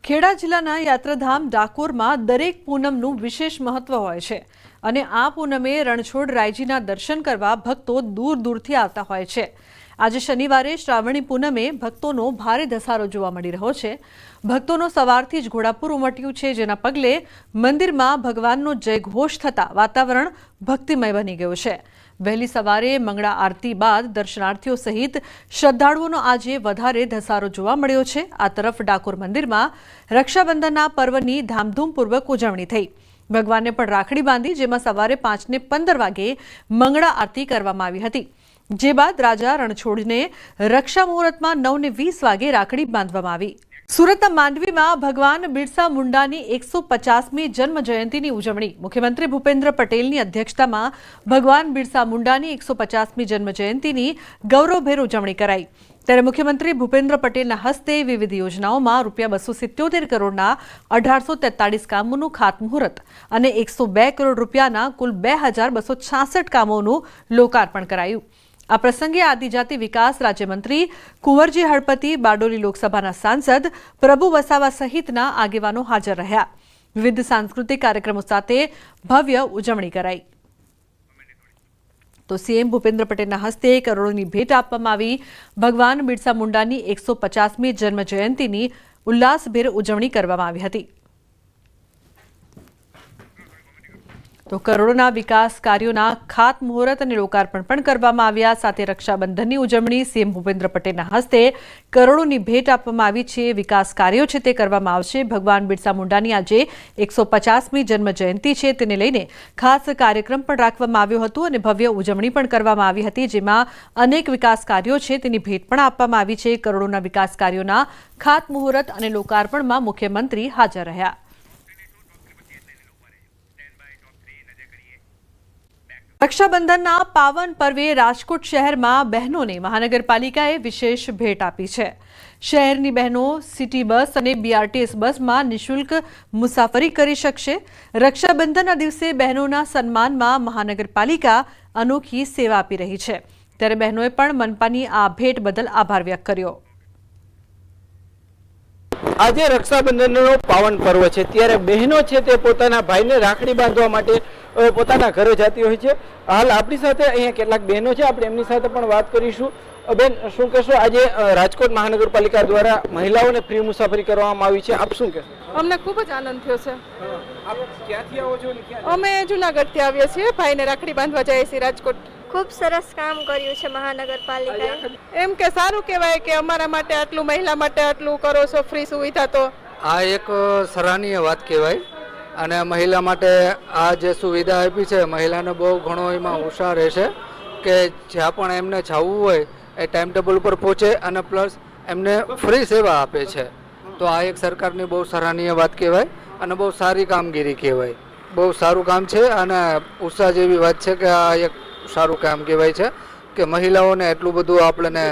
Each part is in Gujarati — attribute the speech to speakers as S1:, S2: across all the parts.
S1: ખેડા જિલ્લાના યાત્રાધામ ડાકોરમાં દરેક પૂનમનું વિશેષ મહત્વ હોય છે અને આ પૂનમે રણછોડ રાયજીના દર્શન કરવા ભક્તો દૂર દૂરથી આવતા હોય છે। આજે શનિવારે શ્રાવણી પૂનમે ભક્તોનો ભારે ધસારો જોવા મળી રહ્યો છે। ભક્તોનો સવારથી જ ઘોડાપુર ઉમટ્યું છે, જેના પગલે મંદિરમાં ભગવાનનો જયઘોષ થતા વાતાવરણ ભક્તિમય બની ગયું છે। વહેલી સવારે મંગળા આરતી બાદ દર્શનાર્થીઓ સહિત શ્રદ્ધાળુઓનો આજે વધારે ધસારો જોવા મળ્યો છે। આ તરફ ડાકોર મંદિરમાં રક્ષાબંધનના પર્વની ધામધૂમપૂર્વક ઉજવણી થઈ। ભગવાનને પણ રાખડી બાંધી, જેમાં સવારે 5:15 વાગે મંગળા આરતી કરવામાં આવી હતી, જે બાદ રાજા રણછોડને રક્ષા મુહૂર્તમાં 9:20 વાગે રાખડી બાંધવામાં આવી। સુરતના માંડવીમાં ભગવાન બિરસા મુંડાની 150મી જન્મ જયંતિની ઉજવણી મુખ્યમંત્રી ભૂપેન્દ્ર પટેલની અધ્યક્ષતામાં ભગવાન બિરસા મુંડાની 150મી જન્મ જયંતિની ગૌરવભેર ઉજવણી કરાઈ। ત્યારે મુખ્યમંત્રી ભૂપેન્દ્ર પટેલના હસ્તે વિવિધ યોજનાઓમાં ₹277 કરોડના 1843 કામોનું ખાતમુહૂર્ત અને 102 કરોડ રૂપિયાના કુલ 2266 કામોનું લોકાર્પણ કરાયું। આ પ્રસંગે આદિજાતિ વિકાસ રાજ્યમંત્રી કુંવરજી હળપતિ, બારડોલી લોકસભાના સાંસદ પ્રભુ વસાવા સહિતના આગેવાનો હાજર રહ્યા। વિવિધ સાંસ્કૃતિક કાર્યક્રમો સાથે ભવ્ય ઉજવણી કરાઈ। તો સીએમ ભૂપેન્દ્ર પટેલના હસ્તે કરોડોની ભેટ આપવામાં આવી। ભગવાન બિરસા મુંડાની 150મી જન્મ જયંતિની ઉલ્લાસભેર ઉજવણી કરવામાં આવી હતી। તો કરોડોના વિકાસ કાર્યોના ખાતમુહૂર્ત અને લોકાર્પણ પણ કરવામાં આવ્યા। સાથે રક્ષાબંધનની ઉજવણી સીએમ ભૂપેન્દ્ર પટેલના હસ્તે કરોડોની ભેટ આપવામાં આવી છે। વિકાસ કાર્યો છે તે કરવામાં આવશે। ભગવાન બિરસા મુંડાની આજે 150મી જન્મ જયંતિ છે, તેને લઈને ખાસ કાર્યક્રમ પણ રાખવામાં આવ્યો હતો અને ભવ્ય ઉજવણી પણ કરવામાં આવી હતી, જેમાં અનેક વિકાસ કાર્યો છે તેની ભેટ પણ આપવામાં આવી છે। કરોડોના વિકાસ કાર્યોના ખાતમુહૂર્ત અને લોકાર્પણમાં મુખ્યમંત્રી હાજર રહ્યા। રક્ષાબંધનના પાવન પર્વે રાજકોટ શહેરમાં બહેનોને મહાનગરપાલિકાએ વિશેષ ભેટ આપી છે। શહેરની બહેનો સિટી બસ અને બીઆરટીએસ બસમાં નિઃશુલ્ક મુસાફરી કરી શકશે। રક્ષાબંધનના દિવસે બહેનોના સન્માનમાં મહાનગરપાલિકા અનોખી સેવા આપી રહી છે, ત્યારે બહેનોએ પણ મનપાની આ ભેટ બદલ આભાર વ્યક્ત કર્યો।
S2: આજે રક્ષાબંધનનો પાવન પર્વ છે, ત્યારે બહેનો છે તે પોતાના ભાઈને રાખડી બાંધવા માટે પોતાના ઘરે જતી હોય છે। હાલ આપણી સાથે અહીંયા કેટલાક બહેનો છે, આપણે એમની સાથે પણ વાત કરીશું। બેન, શું કહેશો, આજે રાજકોટ મહાનગરપાલિકા દ્વારા મહિલાઓને ફ્રી મુસાફરી કરવામાં આવી છે, આપ શું કહેશો?
S3: અમને ખૂબ જ આનંદ થયો છે।
S2: આપ ક્યાંથી આવો છો?
S3: અમે જુનાગઢથી આવીએ છીએ, ભાઈને રાખડી બાંધવા જઈએ છીએ રાજકોટ।
S4: ખૂબ સરસ કામ કર્યું છે મહાનગરપાલિકાએ।
S3: એમ કે સારું કહેવાય કે અમારા માટે આટલું, મહિલા માટે આટલું કરો છો ફ્રી સુવિધા, તો
S5: આ એક સરાહનીય વાત કહેવાય। અને મહિલા માટે આ જે સુવિધા આપી છે, મહિલાને બહુ ઘણો એમાં ઉત્સાહ રહેશે કે જ્યાં પણ એમને જવું હોય એ ટાઈમ ટેબલ ઉપર પહોંચે અને પ્લસ એમને ફ્રી સેવા આપે છે। તો આ એક સરકારની બહુ સરાહનીય વાત કહેવાય અને બહુ સારી કામગીરી કહેવાય। બહુ સારું કામ છે અને ઉત્સાહ જેવી વાત છે કે આ એક સારું કામ કહેવાય છે કે મહિલાઓને એટલું બધું આપણને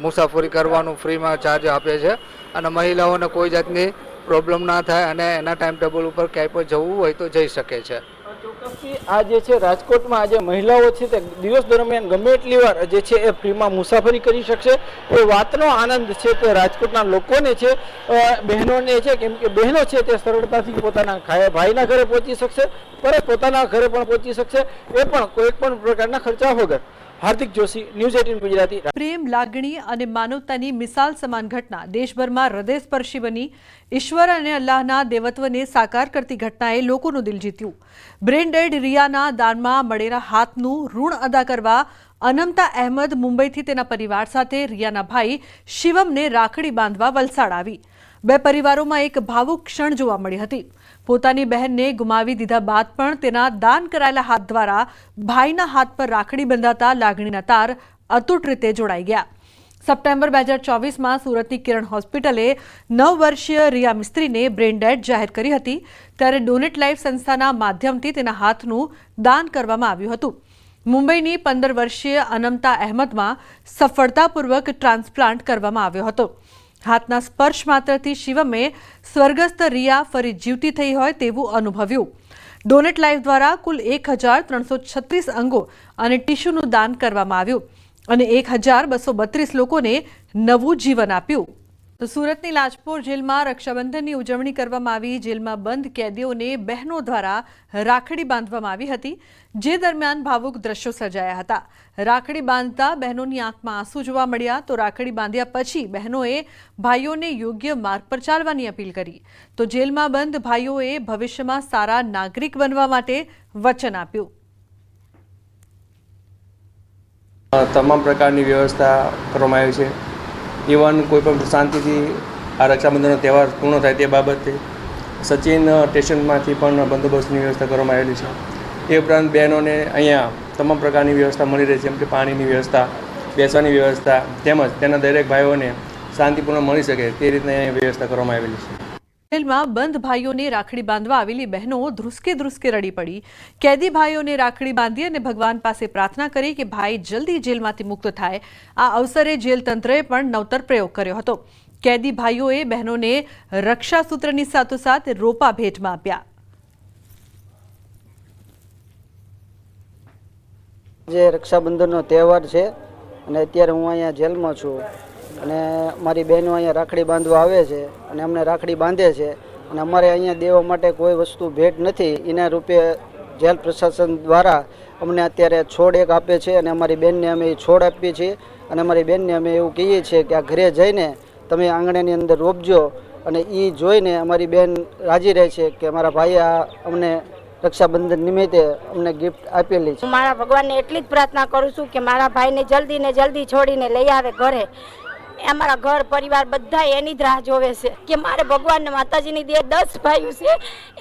S5: મુસાફરી કરવાનું ફ્રીમાં ચાર્જ આપે છે અને મહિલાઓને કોઈ જાતની પ્રોબ્લેમ ના થાય અને એના ટાઈમ ટેબલ ઉપર ક્યાંય પણ જવું હોય તો જઈ શકે છે।
S2: ચોક્કસથી આ જે છે રાજકોટમાં આજે મહિલાઓ છે તે દિવસ દરમિયાન ગમે એટલી વાર જે છે એ ફ્રીમાં મુસાફરી કરી શકશે। એ વાતનો આનંદ છે તે રાજકોટના લોકોને છે, બહેનોને છે, કેમ કે બહેનો છે તે સરળતાથી પોતાના ભાઈના ઘરે પહોંચી શકશે, પરત પોતાના ઘરે પણ પહોંચી શકશે, એ પણ કોઈ પણ પ્રકારના ખર્ચા વગર। હાર્દિક જોશી, ન્યૂઝ 18 ગુજરાતી।
S1: પ્રેમ, લાગણી અને માનવતાની મિસાલ સમાન ઘટના દેશભરમાં હૃદયસ્પર્શી બની ઈશ્વર અને અલ્લાહના દેવત્વને સાકાર કરતી ઘટનાએ લોકોનું દિલ જીત્યું। બ્રેન ડેડ રિયાના દાનમાં મળેલા હાથનું ઋણ અદા કરવા અનમતા અહેમદ મુંબઈથી તેના પરિવાર સાથે રિયાના ભાઈ શિવમને રાખડી બાંધવા વલસાડ આવી। બે પરિવારોમાં એક ભાવુક ક્ષણ જોવા મળી હતી। પોતાની બહેનને ગુમાવી દીધા બાદ પણ તેના દાન કરાયેલા હાથ દ્વારા ભાઈના હાથ પર રાખડી બંધાતા લાગણીના તાર અતૂટ રીતે જોડાઈ ગયા। સપ્ટેમ્બર 2024માં સુરતની કિરણ હોસ્પિટલે 9 વર્ષીય રિયા મિસ્ત્રીને બ્રેન ડેડ જાહેર કરી હતી, ત્યારે ડોનેટ લાઈફ સંસ્થાના માધ્યમથી તેના હાથનું દાન કરવામાં આવ્યું હતું। મુંબઈની 15 વર્ષીય અનમતા અહેમદમાં સફળતાપૂર્વક ટ્રાન્સપ્લાન્ટ કરવામાં આવ્યો હતો। હાથના સ્પર્શ માત્રથી શિવમે સ્વર્ગસ્થ રિયા ફરી જીવતી થઈ હોય તેવું અનુભવ્યું। ડોનેટ લાઈફ દ્વારા કુલ 1336 અંગો અને ટીશ્યુનું દાન કરવામાં આવ્યું અને 1232 લોકોને નવું જીવન આપ્યું। તો સુરતની લાજપોર જેલમાં રક્ષાબંધનની ઉજવણી કરવામાં આવી। જેલમાં બંધ કેદીઓને બહેનો દ્વારા રાખડી બાંધવામાં આવી હતી, જે દરમિયાન ભાવુક દ્રશ્યો સર્જાયા હતા। રાખડી બાંધતા બહેનોની આંખમાં આંસુ જોવા મળ્યા। તો રાખડી બાંધ્યા પછી બહેનોએ ભાઈઓને યોગ્ય માર્ગ પર ચાલવાની અપીલ કરી। તો જેલમાં બંધ ભાઈઓએ ભવિષ્યમાં સારા નાગરિક બનવા માટે વચન આપ્યું।
S6: તમામ પ્રકારની વ્યવસ્થા કરવામાં આવી છે। ઇવન કોઈપણ શાંતિથી આ રક્ષાબંધનનો તહેવાર પૂર્ણ થાય તે બાબતે સચિન સ્ટેશનમાંથી પણ બંદોબસ્તની વ્યવસ્થા કરવામાં આવેલી છે। એ ઉપરાંત બહેનોને અહીંયા તમામ પ્રકારની વ્યવસ્થા મળી રહી છે, જેમ કે પાણીની વ્યવસ્થા, બેસવાની વ્યવસ્થા, તેમજ તેના દરેક ભાઈઓને શાંતિપૂર્ણ મળી શકે તે રીતના અહીંયા વ્યવસ્થા કરવામાં આવેલી છે।
S1: જેલમાં બંધ ભાઈઓને રાખડી બાંધવા આવેલી બહેનો ધ્રુસકે ધ્રુસકે રડી પડી। કેદી ભાઈઓને રાખડી બાંધી અને ભગવાન પાસે પ્રાર્થના કરી કે ભાઈ જલ્દી જેલમાંથી મુક્ત થાય। આ અવસરે જેલ તંત્રએ પણ નવતર પ્રયોગ કર્યો હતો। કેદી ભાઈઓએ બહેનોને રક્ષાસૂત્રની સાથોસાથ રોપા ભેટમાં આપ્યા।
S7: જે રક્ષાબંધનનો તહેવાર છે અને અત્યારે હું અહીંયા જેલમાં છું અને મારી બહેનો અહીંયા રાખડી બાંધવા આવે છે અને અમને રાખડી બાંધે છે અને અમારે અહીંયા દેવા માટે કોઈ વસ્તુ ભેટ નથી। એના રૂપે જેલ પ્રશાસન દ્વારા અમને અત્યારે છોડ એક આપે છે અને અમારી બહેનને અમે એ છોડ આપીએ છીએ અને અમારી બહેનને અમે એવું કહીએ છીએ કે આ ઘરે જઈને તમે આંગણાની અંદર રોપજો અને એ જોઈને અમારી બહેન રાજી રહે છે કે મારા ભાઈએ આ અમને રક્ષાબંધન નિમિત્તે અમને ગિફ્ટ આપેલી છે।
S8: હું મારા ભગવાનને એટલી જ પ્રાર્થના કરું છું કે મારા ભાઈને જલ્દી ને જલ્દી છોડીને લઈ આવે ઘરે। અમારા ઘર પરિવાર બધા એની જ રાહ જોવે છે કે મારે ભગવાનને માતાજીની દે 10 ભાઈઓ છે,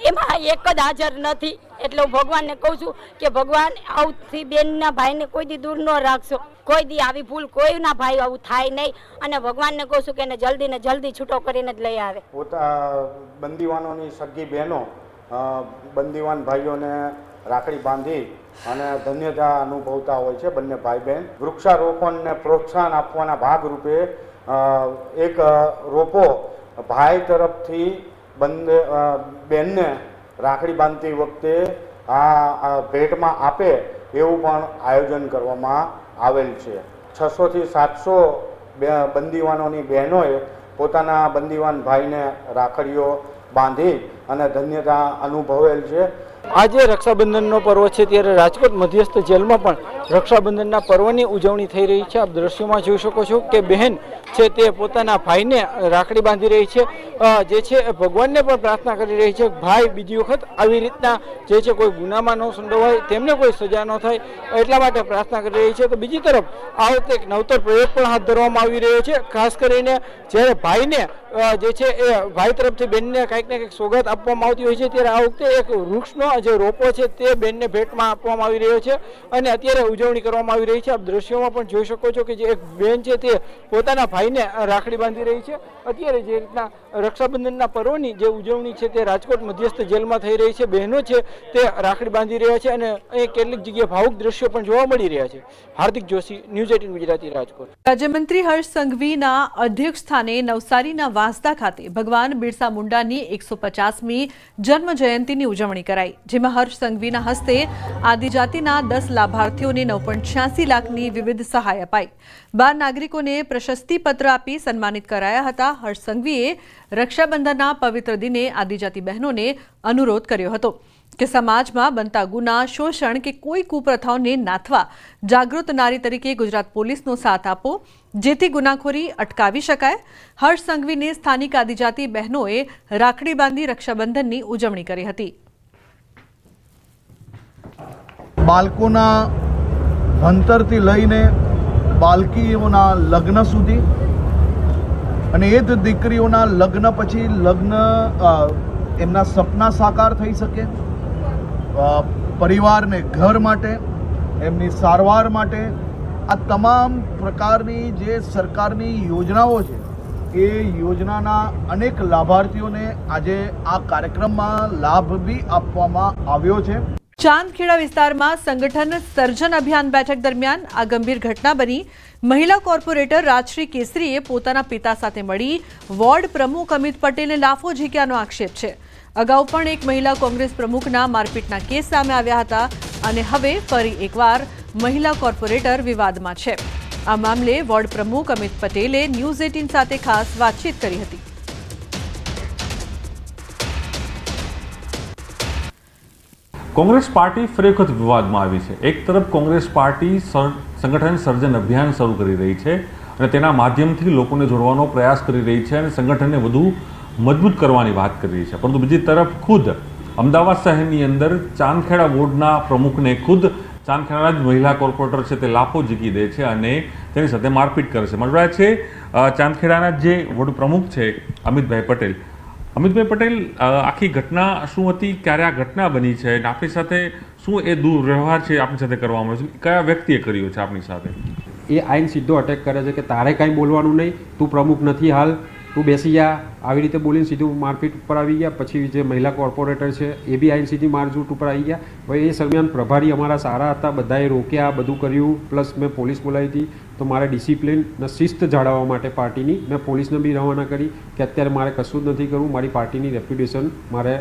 S8: એમાં એક જ હાજર નથી। એટલે હું ભગવાનને કહું છું કે ભગવાન આવથી બેનના ભાઈને કોઈ દી દૂર ન રાખશો, કોઈ દી આવી ભૂલ કોઈના ભાઈ આવું થાય નહીં। અને ભગવાનને કહું છું કે એને જલ્દી ને જલ્દી છૂટો કરીને જ લઈ આવે।
S9: બંદીવાનોની સગી બહેનો બંદીવાન ભાઈઓને રાખડી બાંધી અને ધન્યતા અનુભવતા હોય છે બંને ભાઈ બહેન। વૃક્ષારોપણને પ્રોત્સાહન આપવાના ભાગરૂપે એક રોપો ભાઈ તરફથી બહેનને રાખડી બાંધતી વખતે આ ભેટમાં આપે એવું પણ આયોજન કરવામાં આવેલ છે। 600 થી 700 બંદીવાનોની બહેનોએ પોતાના બંદીવાન ભાઈને રાખડીઓ બાંધી અને ધન્યતા અનુભવેલ છે।
S2: આજે રક્ષાબંધનનો પર્વ છે ત્યારે રાજકોટ મધ્યસ્થ જેલમાં પણ રક્ષાબંધનના પર્વની ઉજવણી થઈ રહી છે। આપ દ્રશ્યોમાં જોઈ શકો છો કે બહેન છે તે પોતાના ભાઈને રાખડી બાંધી રહી છે, જે છે ભગવાનને પણ પ્રાર્થના કરી રહી છે ભાઈ બીજી વખત આવી રીતના જે છે કોઈ ગુનામાં ન સંડોવાય, તેમને કોઈ સજા ન થાય એટલા માટે પ્રાર્થના કરી રહી છે। તો બીજી તરફ આ વખતે એક નવતર પ્રયોગ પણ હાથ ધરવામાં આવી રહ્યો છે। ખાસ કરીને જ્યારે ભાઈને જે છે એ ભાઈ તરફથી બેનને કંઈક ને કંઈક સોગાદ આપવામાં આવતી હોય છે, ત્યારે આ વખતે એક વૃક્ષનો જે રોપો છે તે બેનને ભેટમાં આપવામાં આવી રહ્યો છે અને અત્યારે ઉજવણી કરવામાં આવી રહી છે। આપ દ્રશ્યોમાં પણ જોઈ શકો છો કે જે એક બેન છે તે પોતાના ભાઈને રાખડી બાંધી રહી છે। અત્યારે જે રીતના રક્ષાબંધનના પર્વની જે ઉજવણી છે તે રાજકોટ મધ્યસ્થ જેલમાં થઈ રહી છે। બહેનો છે તે રાખડી બાંધી રહ્યા છે અને અહીં કેટલીક જગ્યાએ ભાવુક દ્રશ્યો પણ જોવા મળી રહ્યા છે। હાર્દિક જોશી, ન્યૂઝ 18 ગુજરાતી, રાજકોટ।
S1: રાજ્યમંત્રી હર્ષ સંઘવીના અધ્યક્ષ સ્થાને નવસારીના વાંસદા ખાતે ભગવાન બિરસા મુંડાની 150મી જન્મ જયંતિની ઉજવણી કરાઈ, જેમાં હર્ષ સંઘવીના હસ્તે આદિજાતિના 10 લાભાર્થીઓને 9.86 લાખની વિવિધ સહાય અપાઈ। 12 નાગરિકોને પ્રશસ્તિપત્ર આપી સન્માનિત કરાયા હતા। હર્ષ સંઘવીએ રક્ષાબંધનના પવિત્ર દિને આદિજાતિ બહેનોને અનુરોધ કર્યો હતો કે સમાજમાં બનતા ગુના, શોષણ કે કોઈ કુપ્રથાઓને નાથવા જાગૃત નારી તરીકે ગુજરાત પોલીસનો સાથ આપો, જેથી ગુનાખોરી અટકાવી શકાય। હર્ષ સંઘવીને સ્થાનિક આદિજાતિ બહેનોએ રાખડી બાંધી રક્ષાબંધનની ઉજવણી કરી હતી।
S10: બાળકોના ભણતરથી લઈને બાળકીઓના લગ્ન સુધી અને એ જ દીકરીઓના લગ્ન પછી એમના સપના સાકાર થઈ શકે, પરિવારને ઘર માટે, એમની સારવાર માટે આ તમામ પ્રકારની જે સરકારની યોજનાઓ છે એ યોજનાના અનેક લાભાર્થીઓને આજે આ કાર્યક્રમમાં લાભ બી આપવામાં આવ્યો છે।
S1: ચાંદખેડા વિસ્તારમાં સંગઠન સર્જન અભિયાન બેઠક દરમિયાન આ ગંભીર ઘટના બની। મહિલા કોર્પોરેટર રાજશ્રી કેસરીએ પોતાના પિતા સાથે મળી વોર્ડ પ્રમુખ અમિત પટેલને લાફો ઝીક્યાનો આક્ષેપ છે। અગાઉ પણ એક મહિલા કોંગ્રેસ પ્રમુખના મારપીટના કેસ સામે આવ્યા હતા અને હવે ફરી એકવાર મહિલા કોર્પોરેટર વિવાદમાં છે। આ મામલે વોર્ડ પ્રમુખ અમિત પટેલે ન્યૂઝ 18 સાથે ખાસ વાતચીત કરી હતી.
S11: કોંગ્રેસ પાર્ટી ફરી વખત વિવાદમાં આવી છે. એક તરફ કોંગ્રેસ પાર્ટી સંગઠન સર્જન અભિયાન શરૂ કરી રહી છે અને તેના માધ્યમથી લોકોને જોડવાનો પ્રયાસ કરી રહી છે અને સંગઠનને વધુ મજબૂત કરવાની વાત કરી રહી છે. પરંતુ બીજી તરફ ખુદ અમદાવાદ શહેરની અંદર ચાંદખેડા વોર્ડના પ્રમુખને ખુદ ચાંદખેડાના જ મહિલા કોર્પોરેટર છે તે લાફો ઝીકી દે છે અને તેની સાથે મારપીટ કરે છે. મળી રહ્યા છે ચાંદખેડાના જે વોર્ડ પ્રમુખ છે અમિતભાઈ પટેલ. અમિતભાઈ પટેલ, આખી ઘટના શું હતી, ક્યારે આ ઘટના બની છે અને આપણી સાથે શું એ દુર્વ્યવહાર છે આપણી સાથે કરવામાં આવ્યો છે, કયા વ્યક્તિએ કર્યો છે આપણી સાથે?
S12: એ આઈન સીધો અટેક કરે છે કે તારે કાંઈ બોલવાનું નહીં, તું પ્રમુખ નથી હાલ, તું બેસી જા, આવી રીતે બોલીને સીધું મારપીટ ઉપર આવી ગયા. પછી જે મહિલા કોર્પોરેટર છે એ બી આઈન સીધી મારઝૂટ ઉપર આવી ગયા. હવે એ દરમિયાન પ્રભારી અમારા સારા હતા, બધાએ રોક્યા, બધું કર્યું, પ્લસ મેં પોલીસ બોલાવી હતી. તો મારે ડિસિપ્લિન અને શિસ્ત જાળવવા માટે પાર્ટીની મેં પોલીસને બી રવાના કરી કે અત્યારે મારે કશું જ નથી કરવું, મારી પાર્ટીની રેપ્યુટેશન મારે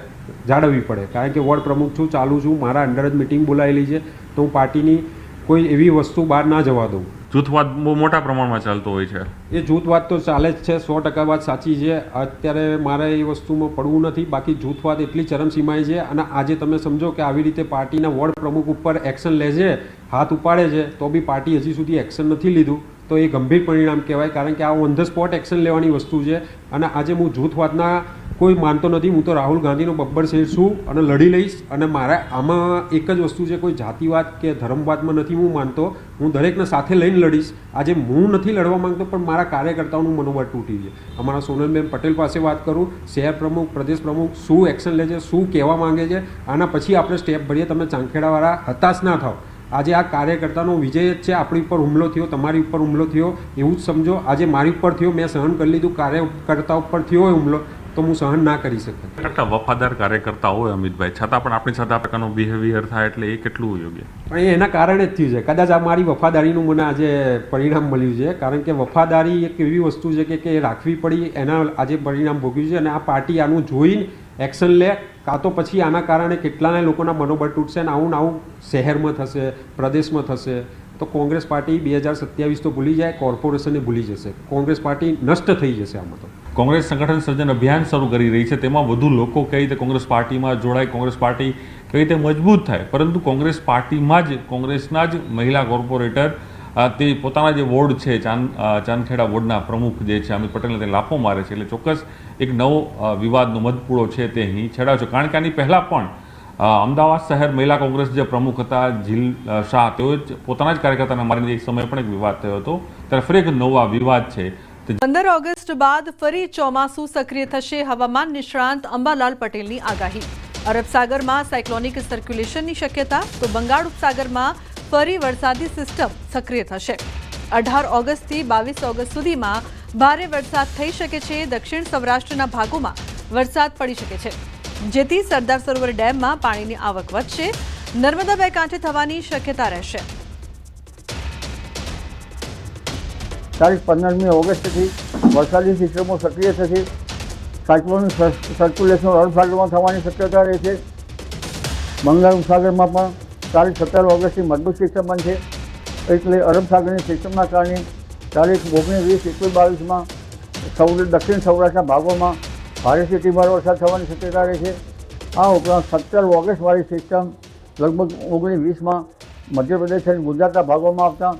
S12: જાળવવી પડે. કારણ કે વોર્ડ પ્રમુખ છું, ચાલુ છું, મારા અંડર જ મિટિંગ બોલાવેલી છે, તો હું પાર્ટીની કોઈ એવી વસ્તુ બહાર ના જવા દઉં.
S11: જૂથવાદ બહુ મોટા પ્રમાણમાં ચાલતો હોય છે.
S12: એ જૂથવાદ તો ચાલે જ છે, 100% વાત સાચી છે. અત્યારે મારે એ વસ્તુમાં પડવું નથી. બાકી જૂથવાદ એટલી ચરમસીમાએ છે અને આજે તમે સમજો કે આવી રીતે પાર્ટીના વોર્ડ પ્રમુખ ઉપર એક્શન લે છે, હાથ ઉપાડે છે, તો બી પાર્ટી હજી સુધી એક્શન નથી લીધું, તો એ ગંભીર પરિણામ કહેવાય. કારણ કે આ ઓન ધ સ્પોટ એક્શન લેવાની વસ્તુ છે. અને આજે હું જૂથવાદના કોઈ માનતો નથી. હું તો રાહુલ ગાંધીનો બબ્બર શેર છું અને લડી લઈશ. અને મારે આમાં એક જ વસ્તુ છે, કોઈ જાતિવાદ કે ધર્મવાદમાં નથી હું માનતો. હું દરેકને સાથે લઈને લડીશ. આજે હું નથી લડવા માંગતો, પણ મારા કાર્યકર્તાઓનું મનોબળ તૂટી છે. અમારા સોનલબેન પટેલ પાસે વાત કરું, શહેર પ્રમુખ, પ્રદેશ પ્રમુખ શું એક્શન લે છે, શું કહેવા માંગે છે, આના પછી આપણે સ્ટેપ ભરીએ. તમે ચાંદખેડાવાળા હતાશ ના થાવ. આજે આ કાર્યકર્તાનો વિજય જ છે. આપણી ઉપર હુમલો થયો, તમારી ઉપર હુમલો થયો, એવું જ સમજો. આજે મારી ઉપર થયો, મેં સહન કરી લીધું. કાર્યકર્તા ઉપર થયો હોય હુમલો, તો હું સહન ના કરી શકું.
S11: આટલા વફાદાર કાર્યકર્તા હોય અમિતભાઈ, છતાં પણ આપણી સાથે આ પ્રકારનો બિહેવિયર થાય એટલે એ કેટલું યોગ્ય?
S12: પણ એ એના કારણે જ થયું છે. કદાચ આ મારી વફાદારીનું મને આજે પરિણામ મળ્યું છે. કારણ કે વફાદારી એક એવી વસ્તુ છે કે રાખવી પડી, એના આજે પરિણામ ભોગ્યું છે. અને આ પાર્ટી આનું જોઈને એક્શન લે, કાં તો પછી આના કારણે કેટલાના લોકોના મનોબળ તૂટશે અને આવું શહેરમાં થશે, પ્રદેશમાં થશે. તો કોંગ્રેસ પાર્ટી 2027 તો ભૂલી જાય, કોર્પોરેશનને ભૂલી જશે. કોંગ્રેસ પાર્ટી નષ્ટ થઈ જશે આમાં. તો
S11: કોંગ્રેસ સંગઠન સર્જન અભિયાન શરૂ કરી રહી છે, તેમાં વધુ લોકો કઈ રીતે કોંગ્રેસ પાર્ટીમાં જોડાય, કોંગ્રેસ પાર્ટી કઈ રીતે મજબૂત થાય. પરંતુ કોંગ્રેસ પાર્ટીમાં જ કોંગ્રેસના જ મહિલા કોર્પોરેટર તે પોતાના જે વોર્ડ છે ચાંદખેડા વોર્ડના પ્રમુખ જે છે અમિત પટેલને તે લાફો મારે છે. એટલે ચોક્કસ એક નવો વિવાદનો મધપૂળો છે તે અહીં છેડાયો છે. કારણ કે આની પહેલાં પણ અમદાવાદ શહેર મહિલા કોંગ્રેસ જે પ્રમુખ હતા જીલ શાહ, તેઓ પોતાના જ કાર્યકર્તાને મારીને એક સમય પણ એક વિવાદ થયો હતો. ત્યારે ફરી એક નવો વિવાદ છે.
S1: 15 ઓગસ્ટ બાદ ફરી ચોમાસું સક્રિય થશે. હવામાન નિષ્ણાંત અંબાલાલ પટેલની આગાહી. અરબ સાગરમાં સાયક્લોનિક સર્ક્યુલેશનની શક્યતા, તો બંગાળ ઉપસાગરમાં ફરી વરસાદી સિસ્ટમ સક્રિય થશે. 18 ઓગસ્ટથી 22 ઓગસ્ટ સુધીમાં ભારે વરસાદ થઈ શકે છે. દક્ષિણ સૌરાષ્ટ્રના ભાગોમાં વરસાદ પડી શકે છે, જેથી સરદાર સરોવર ડેમમાં પાણીની આવક વધશે. નર્મદા બે કાંઠે થવાની શક્યતા રહેશે.
S7: તારીખ 15મી ઓગસ્ટથી વરસાદી સિસ્ટમો સક્રિય થશે. સાયક્લોનિક સર્ક્યુલેશન અરબ સાગરમાં થવાની શક્યતા રહે છે. બંગાળ ઉપસાગરમાં પણ તારીખ 17 ઓગસ્ટથી મજબૂત સિસ્ટમ બનશે. એટલે અરબ સાગરની સિસ્ટમના કારણે તારીખ 19, 20, 21, 22માં દક્ષિણ સૌરાષ્ટ્રના ભાગોમાં ભારેથી અતિભારે વરસાદ થવાની શક્યતા રહે છે. આ ઉપરાંત 17 ઓગસ્ટવાળી સિસ્ટમ લગભગ 19, 20માં મધ્યપ્રદેશ અને ગુજરાતના ભાગોમાં આવતા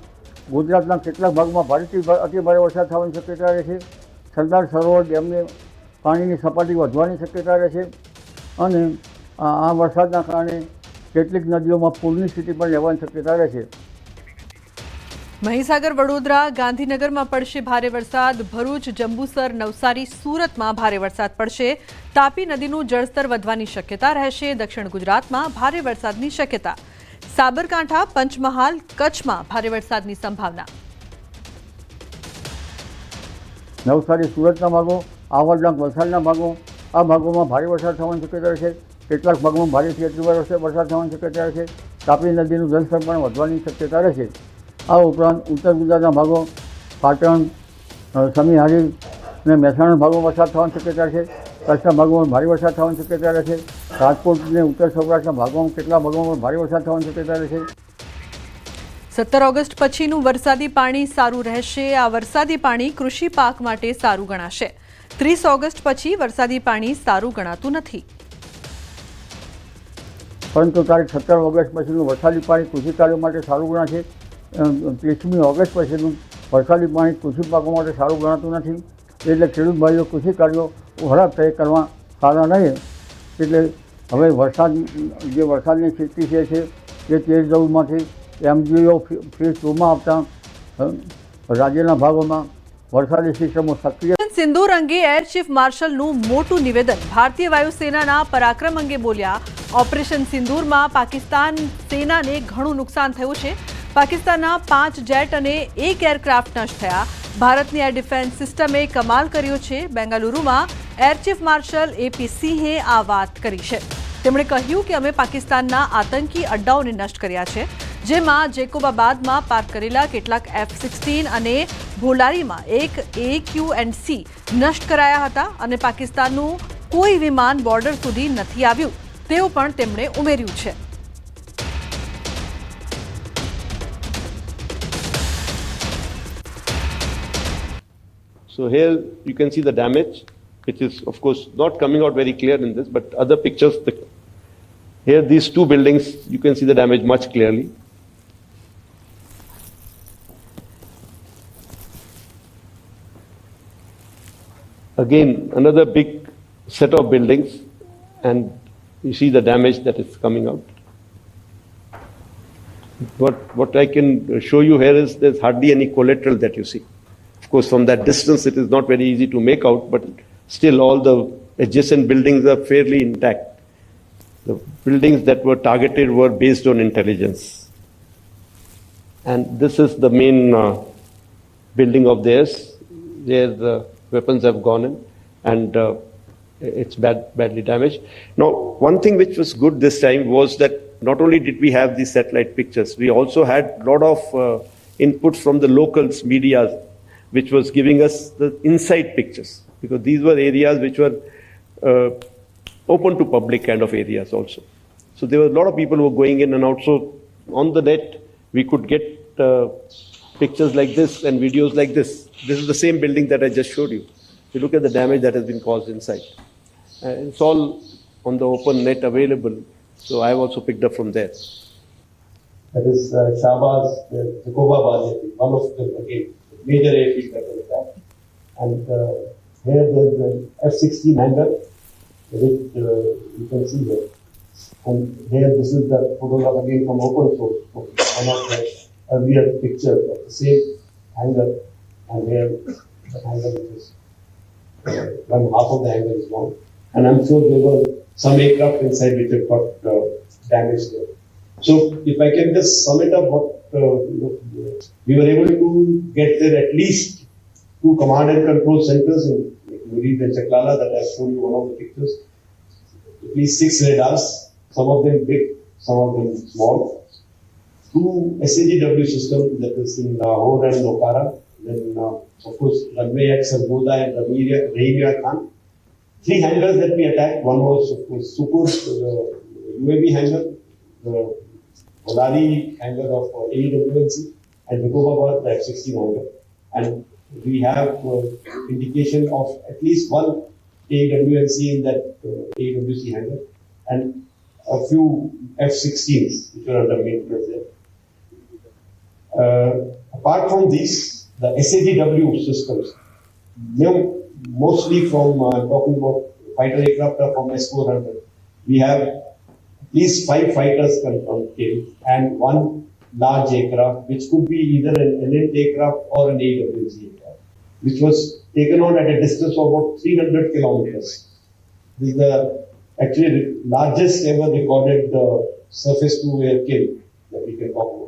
S7: ગુજરાતના કેટલાક ભાગમાં ભારેથી અતિભારે વરસાદ થવાની શક્યતા રહે છે. સરદાર સરોવર ડેમની પાણીની સપાટી વધવાની શક્યતા રહે છે. અને આ વરસાદના કારણે કેટલીક નદીઓમાં પૂરની સ્થિતિ પણ રહેવાની શક્યતા રહે છે.
S1: મહીસાગર, વડોદરા, ગાંધીનગરમાં પડશે ભારે વરસાદ. ભરૂચ, જંબુસર, નવસારી, સુરતમાં ભારે વરસાદ પડશે. તાપી નદીનું જળસ્તર વધવાની શક્યતા રહેશે. દક્ષિણ ગુજરાતમાં ભારે વરસાદની શક્યતા. સાબરકાંઠા, પંચમહાલ, કચ્છમાં ભારે વરસાદની સંભાવના.
S7: નવસારી, સુરતના ભાગો, આવડના વલસાડના ભાગો, આ ભાગોમાં ભારે વરસાદ થવાની શક્યતા રહેશે. કેટલાક ભાગમાં ભારેથી અતિભારે વરસાદ થવાની શક્યતા રહેશે. તાપી નદીનું જળસ્તર પણ વધવાની શક્યતા રહેશે. આ ઉપરાંત ઉત્તર ગુજરાતના ભાગો, પાટણ, સમીહારી અને મહેસાણા ભાગોમાં વરસાદ થવાની શક્યતા છે. કચ્છના ભાગોમાં ભારે વરસાદ થવાની શક્યતા રહેશે. રાજકોટ અને ઉત્તર સૌરાષ્ટ્રના ભાગોમાં કેટલાક ભાગોમાં ભારે વરસાદ થવાની શક્યતા રહેશે.
S1: 17 ઓગસ્ટ પછીનું વરસાદી પાણી સારું રહેશે. આ વરસાદી પાણી કૃષિ પાક માટે સારું ગણાશે. 30 ઓગસ્ટ પછી વરસાદી પાણી સારું ગણાતું નથી.
S13: પરંતુ તારીખ 17 ઓગસ્ટ પછીનું વરસાદી પાણી કૃષિ કાર્યો માટે સારું ગણાશે. 30મી ઓગસ્ટ પછીનું વરસાદી પાણી કૃષિ પાકો માટે સારું ગણાતું નથી. એટલે ખેડૂત ભાઈઓ કૃષિ કાર્યો ખરાબ થઈ કરવા સારા નહીં. એટલે હવે વરસાદની સ્થિતિ છે એ 13-14માંથી MGO ફેઝ 2માં આવતા રાજ્યના ભાગોમાં વરસાદી સિસ્ટમો સક્રિય.
S1: સિંદૂર અંગે એર ચીફ માર્શલનું મોટું નિવેદન. ભારતીય વાયુસેનાના પરાક્રમ અંગે બોલ્યા. ઓપરેશન સિંદૂરમાં પાકિસ્તાન સેનાને ઘણું નુકસાન થયું છે. પાકિસ્તાનના 5 જેટ અને 1 એરક્રાફ્ટ નષ્ટ થયા. ભારતની એર ડિફેન્સ સિસ્ટમે કમાલ કર્યો છે. બેંગાલુરુમાં એર ચીફ માર્શલ AP સિંહે આ વાત કરી છે. તેમણે કહ્યું કે અમે પાકિસ્તાનના આતંકી અડ્ડાઓને નષ્ટ કર્યા છે, જેમાં જેકોબાબાદમાં પાર્ક કરેલા કેટલાક F-16 અને ભોલારીમાં એક AQNC નષ્ટ કરાયા હતા અને પાકિસ્તાનનું કોઈ વિમાન બોર્ડર સુધી નથી આવ્યું તેવું પણ તેમણે ઉમેર્યું છે.
S14: So here you can see the damage, which is of course not coming out very clear in this, but other pictures, here these two buildings, you can see the damage much clearly. Again, another big set of buildings, and you see the damage that is coming out. What I can show you here is there's hardly any collateral that you see. Of course, from that distance, it is not very easy to make out, but still all the adjacent buildings are fairly intact. The buildings that were targeted were based on intelligence. And this is the main building of theirs, where the weapons have gone in, and it's badly damaged. Now, one thing which was good this time was that not only did we have these satellite pictures, we also had a lot of input from the locals, media, which was giving us the inside pictures, because these were areas which were open to public kind of areas also. So there were a lot of people who were going in and out. So on the net, we could get pictures like this and videos like this. This is the same building that I just showed you. You look at the damage that has been caused inside. It's all on the open net available. So I have also picked up from there.
S15: That is Shahbaz, Jakobabad, one of the major airfields that was attacked. And here there's the F-16 hangar, which you can see here. And here this is the photograph again from open source, one of the earlier pictures of the same hangar. And here the hangar is one half of the hangar is gone. And I'm sure there were some aircraft inside which have got damaged there. So if I can just sum it up, what we were able to get there at least 2 command and control centers in Murid and Chaklala that I've shown you one of the pictures. At least 6 radars, some of them big, some of them small. 2 SAGW systems, that is in Lahore and Okara. Then of course runway at Sargoda and Rahimia Khan. 3 hangars that we attacked. One was of course Sukur, the UAV hangar, the Bolari hangar of AWNC, and Jakobabad, the F-16 hangar. And we have indication of at least 1 AWNC in that AWC hangar and a few F-16s which are under maintenance there. Apart from these, the SAGW systems, mostly from talking about fighter aircraft from S-400, we have at least 5 fighters killed and 1 large aircraft, which could be either an LNT aircraft or an AWC aircraft, which was taken on at a distance of about 300 kilometers. This is the actually largest ever recorded surface-to-air kill that we can talk about.